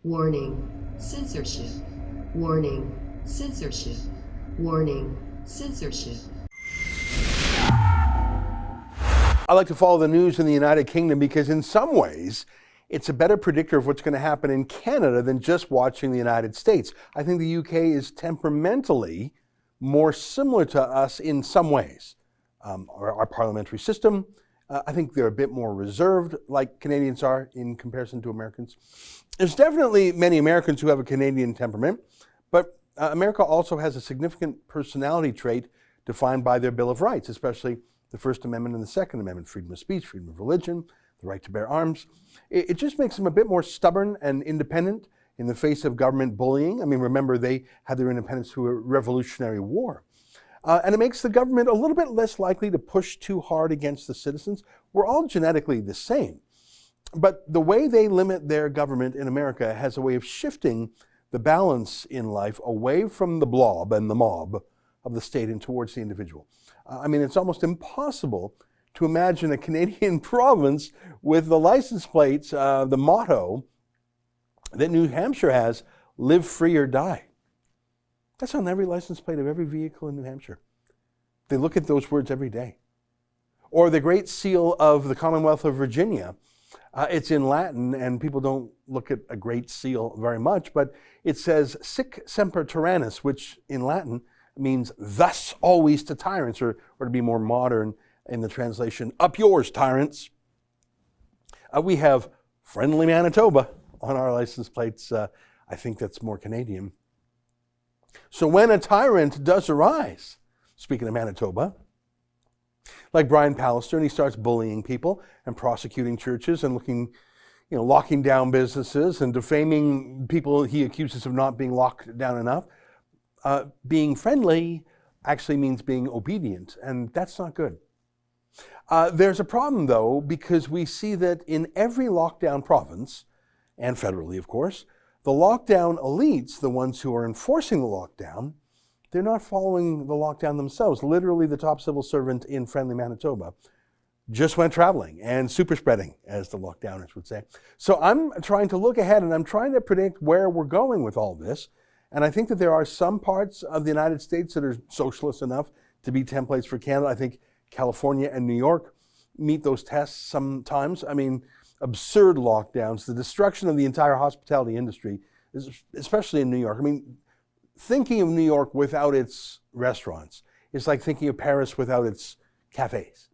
Warning, censorship. Warning, censorship. Warning, censorship. I like to follow the news in the United Kingdom because in some ways, it's a better predictor of what's going to happen in Canada than just watching the United States. I think the UK is temperamentally more similar to us in some ways. Our parliamentary system, I think they're a bit more reserved, like Canadians are in comparison to Americans. There's definitely many Americans who have a Canadian temperament, but America also has a significant personality trait defined by their Bill of Rights, especially the First Amendment and the Second Amendment, freedom of speech, freedom of religion, the right to bear arms. It just makes them a bit more stubborn and independent in the face of government bullying. I mean, remember, they had their independence through a Revolutionary War. And it makes the government a little bit less likely to push too hard against the citizens. We're all genetically the same. But the way they limit their government in America has a way of shifting the balance in life away from the blob and the mob of the state and towards the individual. I mean, it's almost impossible to imagine a Canadian province with the license plates, the motto that New Hampshire has, live free or die. That's on every license plate of every vehicle in New Hampshire. They look at those words every day. Or the Great Seal of the Commonwealth of Virginia. It's in Latin, and people don't look at a Great Seal very much, but it says sic semper tyrannis, which in Latin means thus always to tyrants, or to be more modern in the translation, up yours, tyrants. We have friendly Manitoba on our license plates. I think that's more Canadian. So when a tyrant does arise, speaking of Manitoba, like Brian Pallister, and he starts bullying people and prosecuting churches and locking down businesses and defaming people he accuses of not being locked down enough, being friendly actually means being obedient, and that's not good. There's a problem, though, because we see that in every lockdown province, and federally, of course, the lockdown elites, the ones who are enforcing the lockdown, they're not following the lockdown themselves. Literally, the top civil servant in friendly Manitoba just went traveling and super spreading, as the lockdowners would say. So I'm trying to look ahead, and I'm trying to predict where we're going with all this. And I think that there are some parts of the United States that are socialist enough to be templates for Canada. I think California and New York meet those tests sometimes. I mean, absurd lockdowns, the destruction of the entire hospitality industry, especially in New York. I mean, thinking of New York without its restaurants is like thinking of Paris without its cafes.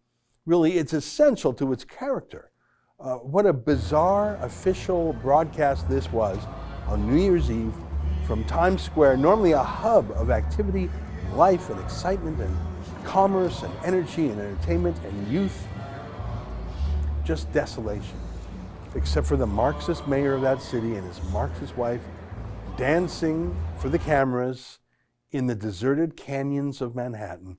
Really, it's essential to its character. What a bizarre official broadcast this was on New Year's Eve from Times Square, normally a hub of activity, life and excitement and commerce and energy and entertainment and youth. Just desolation, except for the Marxist mayor of that city and his Marxist wife dancing for the cameras in the deserted canyons of Manhattan.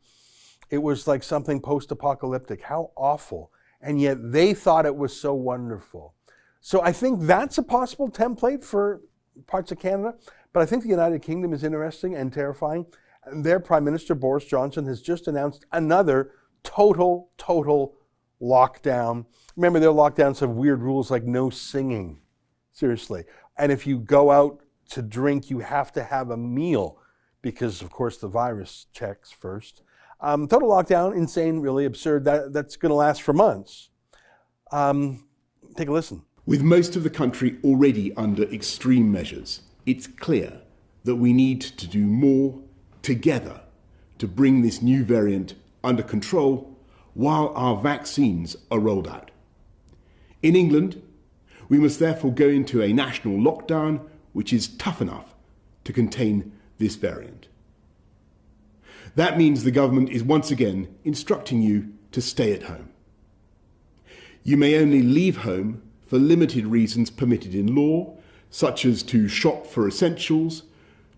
It was like something post-apocalyptic. How awful. And yet they thought it was so wonderful. So I think that's a possible template for parts of Canada. But I think the United Kingdom is interesting and terrifying. Their Prime Minister, Boris Johnson, has just announced another total lockdown. Remember, their lockdowns have weird rules like no singing. Seriously. And if you go out to drink, you have to have a meal because, of course, the virus checks first. Total lockdown, insane, really absurd. That's going to last for months. Take a listen. With most of the country already under extreme measures, it's clear that we need to do more together to bring this new variant under control while our vaccines are rolled out. In England, we must therefore go into a national lockdown which is tough enough to contain this variant. That means the government is once again instructing you to stay at home. You may only leave home for limited reasons permitted in law, such as to shop for essentials,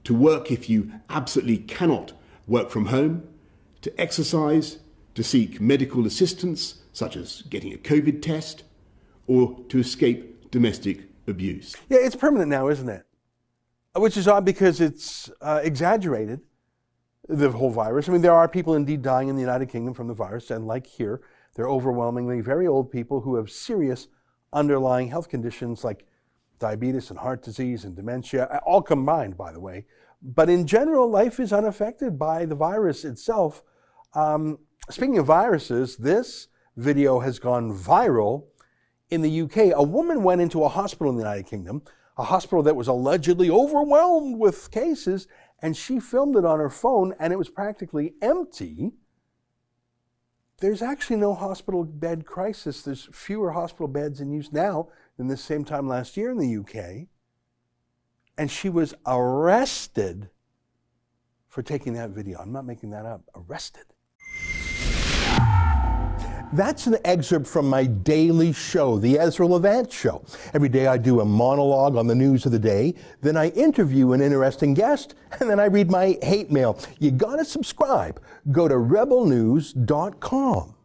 to work if you absolutely cannot work from home, to exercise, to seek medical assistance, such as getting a COVID test, or to escape domestic abuse. Yeah, it's permanent now, isn't it? Which is odd because it's exaggerated, the whole virus. I mean, there are people indeed dying in the United Kingdom from the virus, and like here, they're overwhelmingly very old people who have serious underlying health conditions like diabetes and heart disease and dementia, all combined, by the way. But in general, life is unaffected by the virus itself. Speaking of viruses, this video has gone viral in the UK. A woman went into a hospital in the United Kingdom, a hospital that was allegedly overwhelmed with cases, and she filmed it on her phone, and it was practically empty. There's actually no hospital bed crisis. There's fewer hospital beds in use now than this same time last year in the UK. And she was arrested for taking that video. I'm not making that up. Arrested. That's an excerpt from my daily show, the Ezra Levant Show. Every day I do a monologue on the news of the day, then I interview an interesting guest, and then I read my hate mail. You gotta subscribe. Go to rebelnews.com.